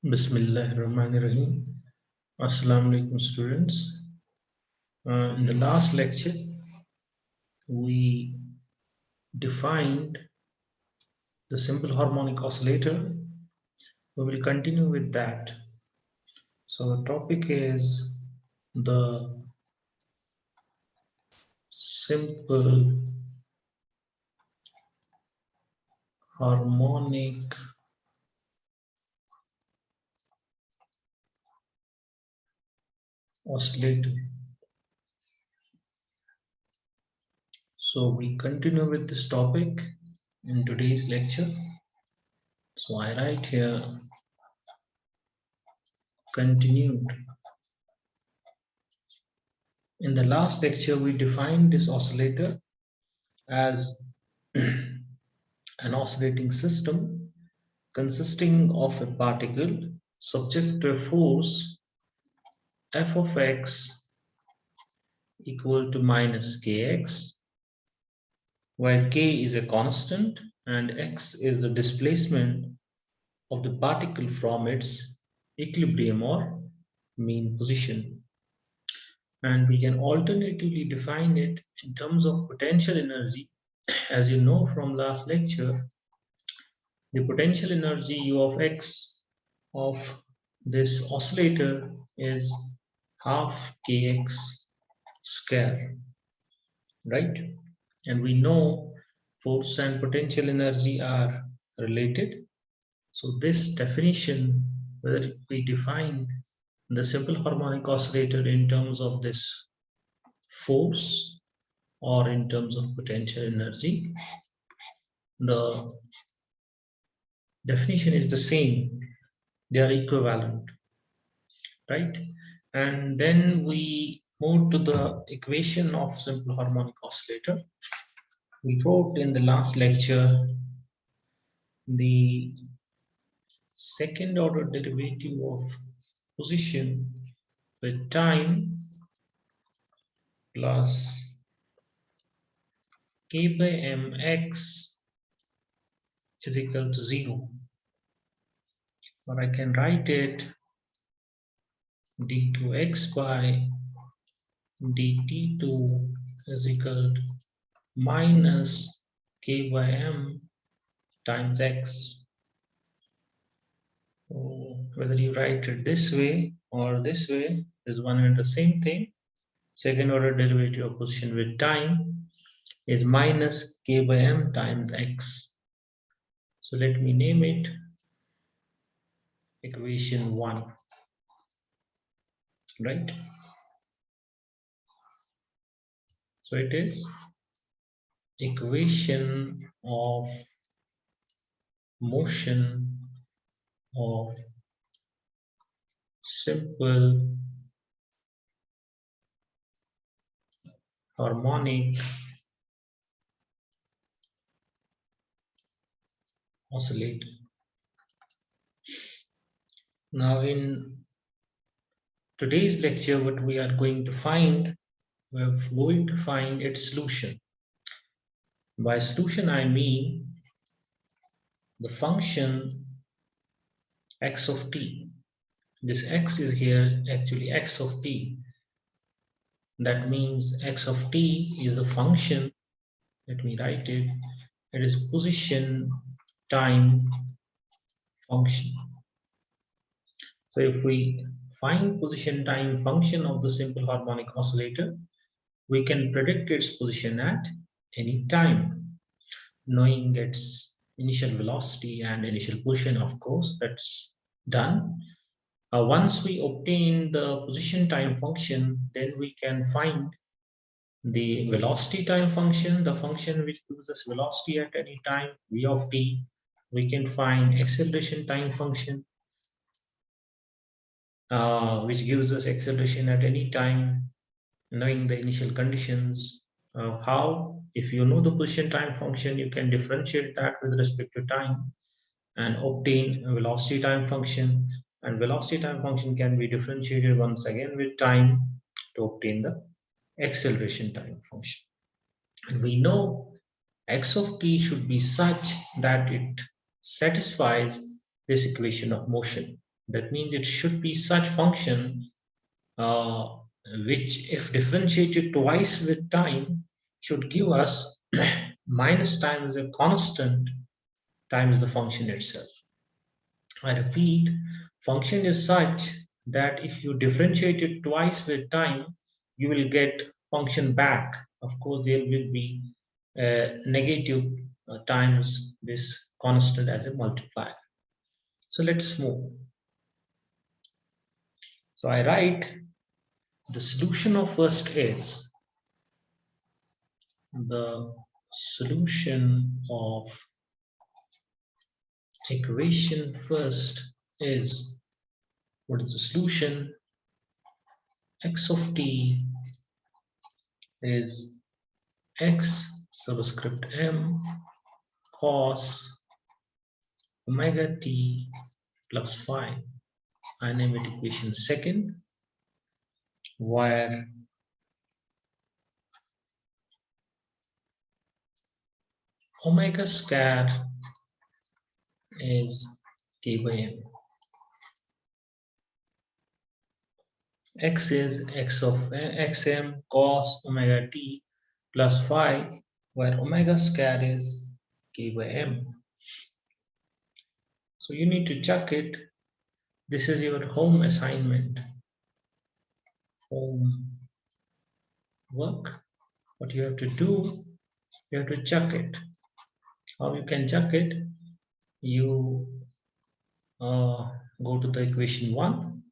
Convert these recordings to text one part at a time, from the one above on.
Bismillahirrahmanirrahim. Assalamu alaikum, students. In the last lecture, we defined the simple harmonic oscillator. We will continue with that. So, the topic is the simple harmonic oscillator. So, we continue with this topic in today's lecture. So, I write here continued. In the last lecture, we defined this oscillator as an oscillating system consisting of a particle subject to a force f of x equal to minus kx, where k is a constant and x is the displacement of the particle from its equilibrium or mean position. And we can alternatively define it in terms of potential energy. As you know from last lecture, the potential energy U of x of this oscillator is half kx square, right? And we know force and potential energy are related. So this definition, whether we define the simple harmonic oscillator in terms of this force or in terms of potential energy, the definition is the same. They are equivalent, right? And then we move to the equation of simple harmonic oscillator. We wrote in the last lecture the second order derivative of position with time plus k by mx is equal to 0. Or I can write it d2x by dt2 is equal to minus k by m times x. So whether you write it this way or this way is one and the same thing. Second order derivative of position with time is minus k by m times x. So let me name it equation 1, right? So it is equation of motion of simple harmonic oscillator. Now in today's lecture, what we are going to find, we're going to find its solution. By solution, I mean the function x of t. This x is here actually x of t. That means x of t is the function, let me write it, it is position time function. So if we find position time function of the simple harmonic oscillator, we can predict its position at any time, knowing its initial velocity and initial position. Of course, that's done. Once we obtain the position time function, then we can find the velocity time function, the function which gives us velocity at any time, v of t. We can find acceleration time function, which gives us acceleration at any time, knowing the initial conditions. How? If you know the position time function, you can differentiate that with respect to time and obtain a velocity time function. And velocity time function can be differentiated once again with time to obtain the acceleration time function. And we know x of t should be such that it satisfies this equation of motion. That means it should be such function which, if differentiated twice with time, should give us minus time as a constant times the function itself. I repeat, function is such that if you differentiate it twice with time, you will get function back. Of course, there will be negative times this constant as a multiplier. So let's move. So I write the solution of first is the solution of equation first is, what is the solution? X of t is x subscript m cos omega t plus phi. I name it equation second, where omega squared is k by m. X is x of xm cos omega t plus phi, where omega squared is k by m. So you need to check it. This is your home assignment, home work. What you have to do, you have to check it. How you can check it? You go to the equation 1.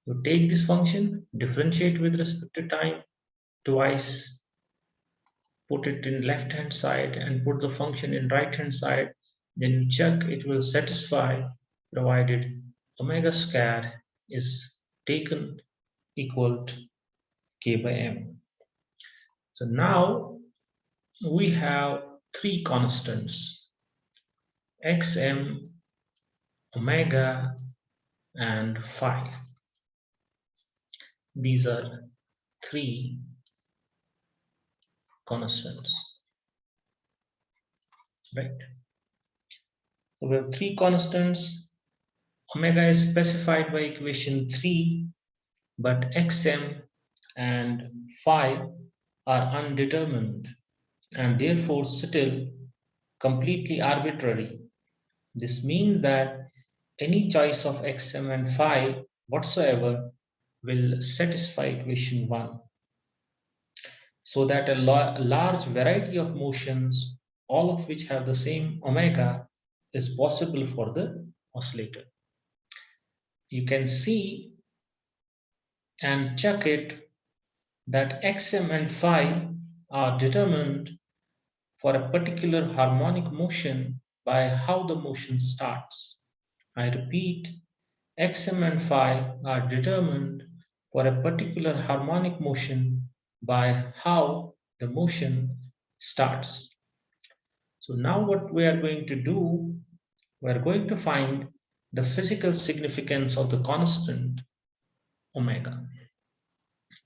You take this function, differentiate with respect to time twice, put it in left hand side and put the function in right hand side. Then you check it will satisfy, provided omega squared is taken equal to k by m. So now we have three constants, xm, omega, and phi. These are three constants, right? So we have three constants. Omega is specified by equation 3, but xm and phi are undetermined and therefore still completely arbitrary. This means that any choice of xm and phi whatsoever will satisfy equation 1, so that a large variety of motions, all of which have the same omega, is possible for the oscillator. You can see and check it that xm and phi are determined for a particular harmonic motion by how the motion starts. I repeat, xm and phi are determined for a particular harmonic motion by how the motion starts. So now what we are going to do, we are going to find the physical significance of the constant omega.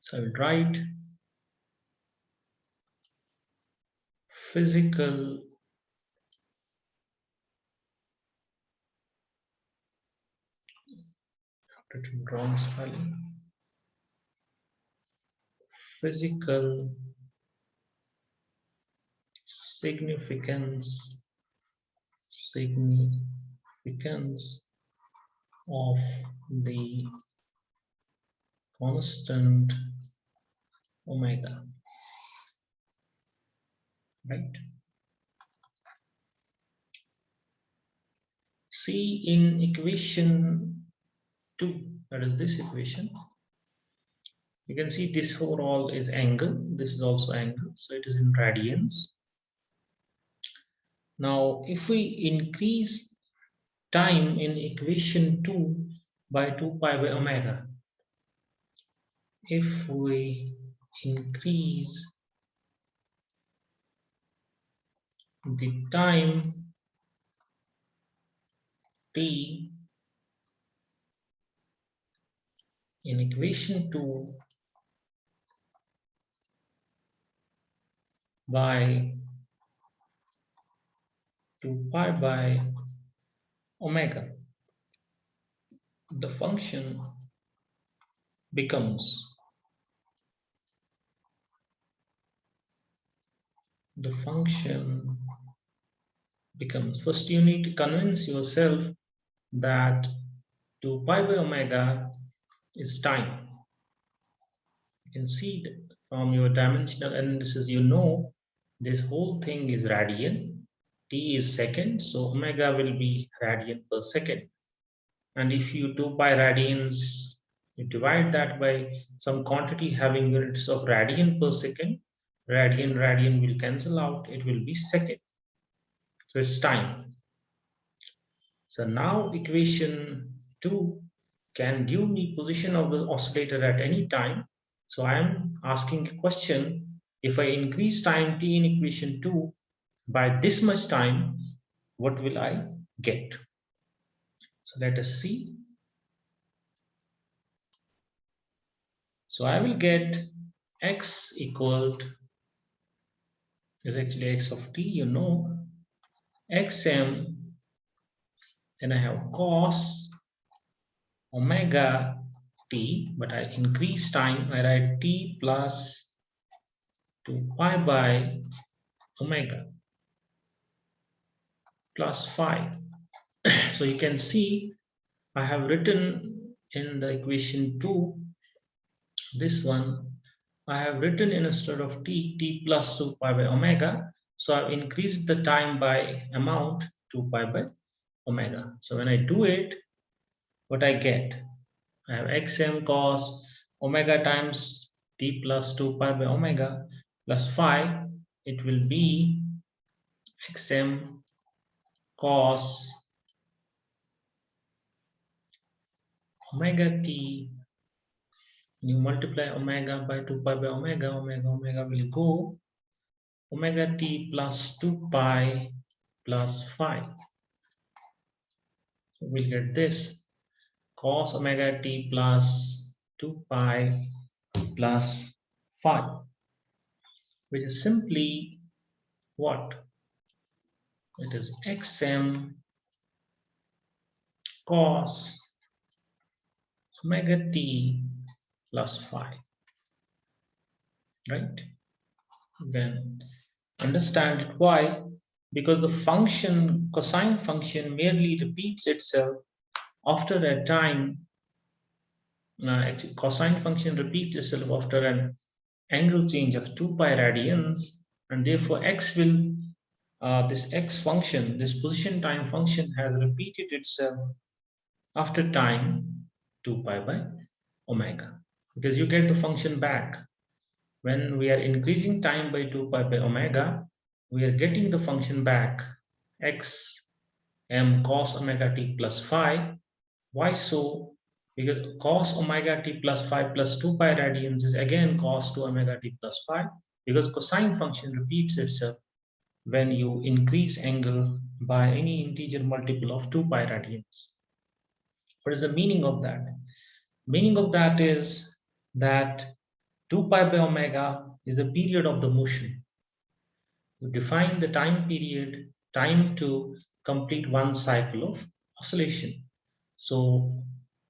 So I will write physical wrong spelling, physical significance of the constant omega, right? See in equation 2, that is this equation, you can see this overall is angle, this is also angle, so it is in radians. Now if we increase time in equation 2 by 2 pi by omega, if we increase the time t in equation 2 by 2 pi by omega, the function becomes first you need to convince yourself that 2 pi by omega is time. You can see it from your dimensional analysis, you know this whole thing is radian, t is second, so omega will be radian per second. And if you do pi radians, you divide that by some quantity having units of radian per second, radian will cancel out, it will be second. So it's time. So now equation 2 can give me position of the oscillator at any time. So I am asking a question, if I increase time t in equation 2 by this much time, what will I get? So let us see. So I will get x equal to, is actually x of t, you know, xm, then I have cos omega t, but I increase time, I write t plus 2 pi by omega plus phi. So you can see I have written in the equation 2, this one, I have written in instead of t plus 2 pi by omega. So I've increased the time by amount 2 pi by omega. So when I do it, what I get? I have xm cos omega times t plus 2 pi by omega plus phi. It will be xm cos omega t. When you multiply omega by 2 pi by omega will go omega t plus 2 pi plus phi. So we'll get this cos omega t plus 2 pi plus phi, which is simply what? It is xm cos omega t plus phi, right? Then understand it. Why? Because the function, cosine function, merely repeats itself after a time. Actually, cosine function repeats itself after an angle change of 2 pi radians, and therefore x will, this x function, this position time function has repeated itself after time 2 pi by omega, because you get the function back. When we are increasing time by 2 pi by omega, we are getting the function back, x m cos omega t plus phi. Why so? Because cos omega t plus phi plus 2 pi radians is again cos 2 omega t plus phi, because cosine function repeats itself when you increase angle by any integer multiple of 2 pi radians. What is the meaning of that? Meaning of that is that 2 pi by omega is the period of the motion. You define the time period, time to complete one cycle of oscillation. So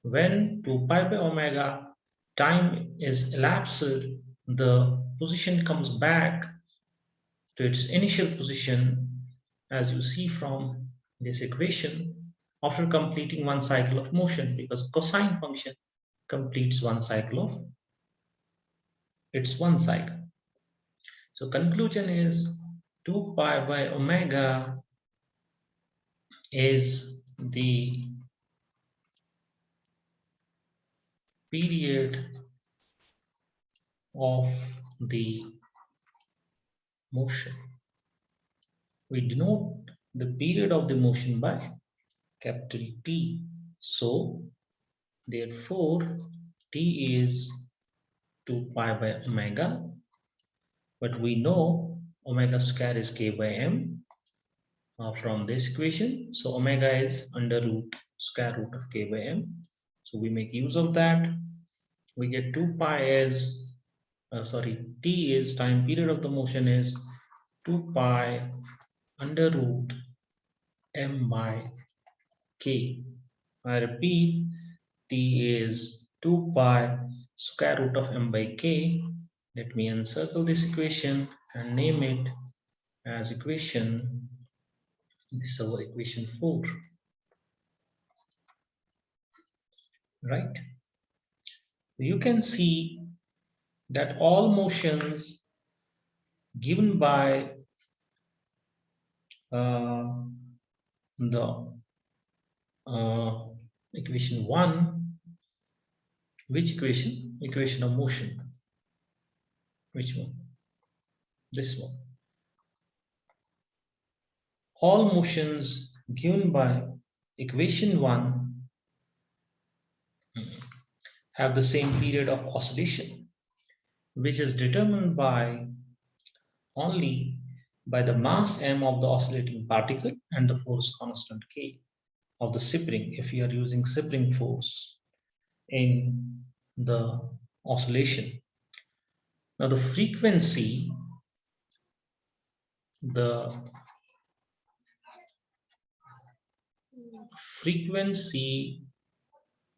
when 2 pi by omega time is elapsed, the position comes back to its initial position, as you see from this equation, after completing one cycle of motion, because cosine function completes one cycle of its one cycle. So conclusion is 2 pi by omega is the period of the motion. We denote the period of the motion by capital T. So therefore T is 2 pi by omega, but we know omega square is k by m from this equation. So omega is under root square root of k by m. So we make use of that. We get 2 pi as T is time period of the motion is 2 pi under root m by k. I repeat, T is 2 pi square root of m by k. Let me encircle this equation and name it as equation. This is our equation 4, right? You can see that all motions given by the equation 1, which equation? Equation of motion. Which one? This one. All motions given by equation 1 have the same period of oscillation, which is determined by only by the mass m of the oscillating particle and the force constant k of the spring, if you are using spring force in the oscillation. Now the frequency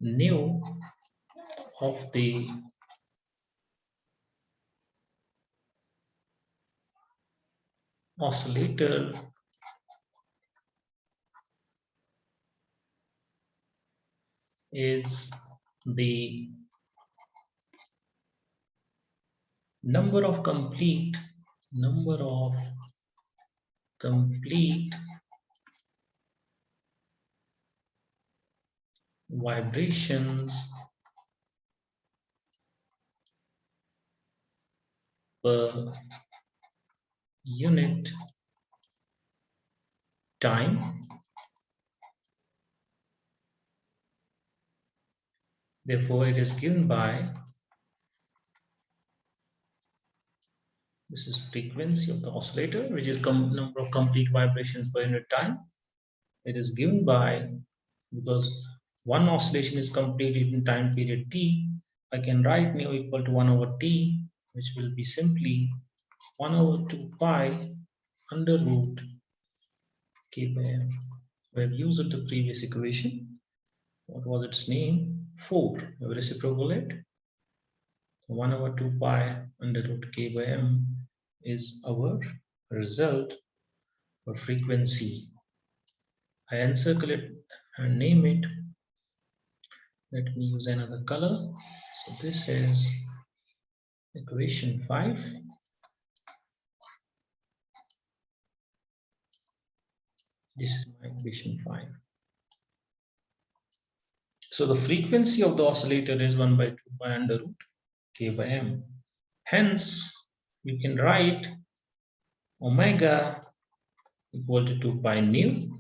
nu of the oscillator is the number of complete vibrations per unit time. Therefore, it is given by, this is frequency of the oscillator, which is number of complete vibrations per unit time. It is given by, because one oscillation is completed in time period t, I can write nu equal to 1 over t, which will be simply 1 over 2 pi under root k by m. We have used the previous equation. What was its name? 4. We reciprocal it. 1 over 2 pi under root k by m is our result for frequency. I encircle it and name it. Let me use another color. So this is equation 5. This is my equation 5. So the frequency of the oscillator is 1 by 2 pi under root k by m. Hence, you can write omega equal to 2 pi nu.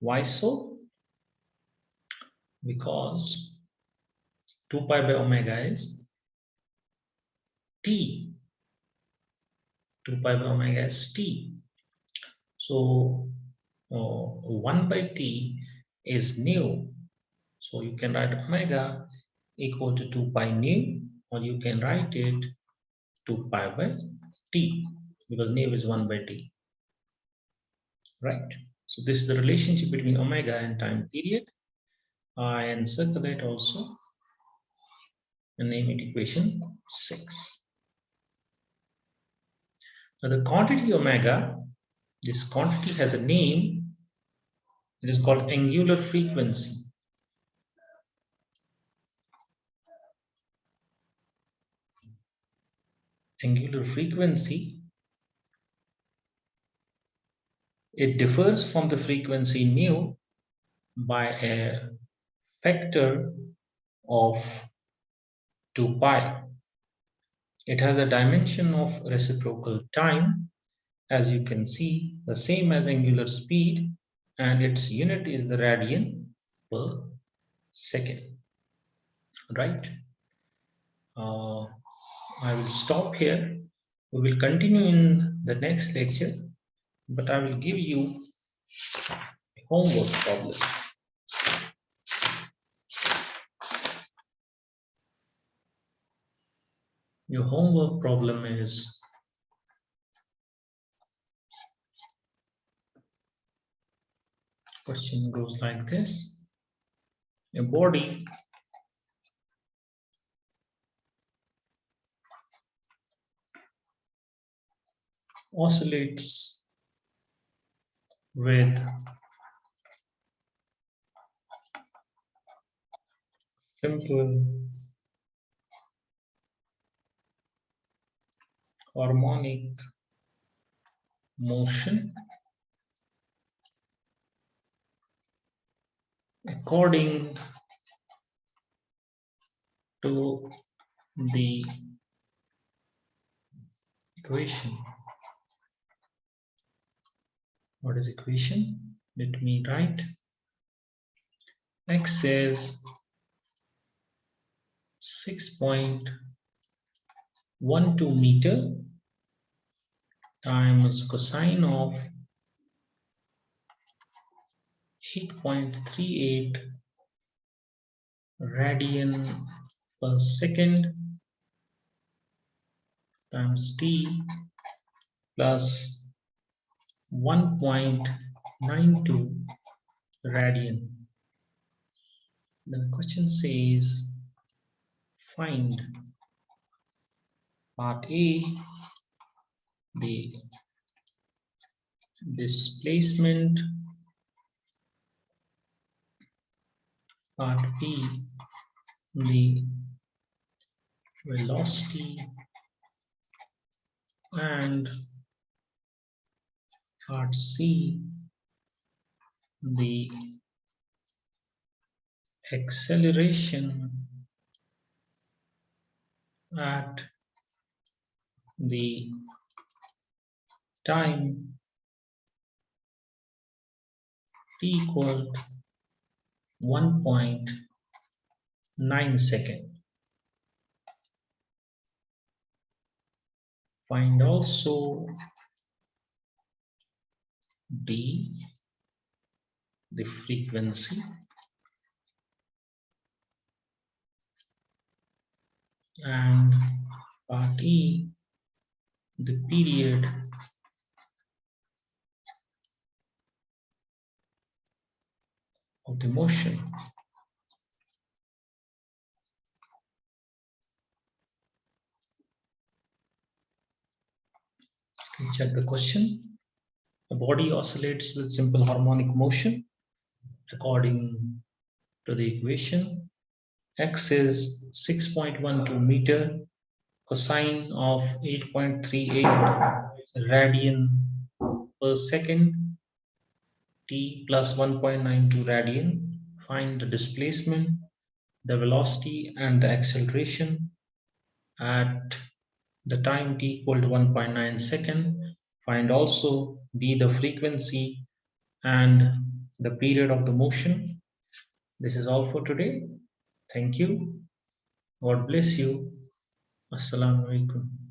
Why so? Because 2 pi by omega is t. 2 pi by omega is t. So 1 by t is nu. So you can write omega equal to 2 pi nu, or you can write it 2 pi by t, because nu is 1 by t. Right? So this is the relationship between omega and time period. I encircle it also and name it equation 6. Now the quantity omega, this quantity has a name. It is called angular frequency. Angular frequency, it differs from the frequency nu by a factor of 2 pi. It has a dimension of reciprocal time, as you can see, the same as angular speed, and its unit is the radian per second. Right? I will stop here. We will continue in the next lecture, but I will give you a homework problem. Your homework problem is question goes like this. A body oscillates with simple harmonic motion according to the equation. What is equation? Let me write. X is 6.12 meter times cosine of 8.38 radian per second times t plus 1.92 radian. The question says find part A, the displacement, part B, the velocity, and part C, the acceleration at the time t equal 1.9 second. Find also D, the frequency, and part E, the period of the motion. Check the question. A body oscillates with simple harmonic motion according to the equation. X is 6.12 meter cosine of 8.38 radian per second t plus 1.92 radian. Find the displacement, the velocity, and the acceleration at the time t equal to 1.9 second. Find also d, the frequency, and the period of the motion. This is all for today. Thank you. God bless you. Assalamu alaikum.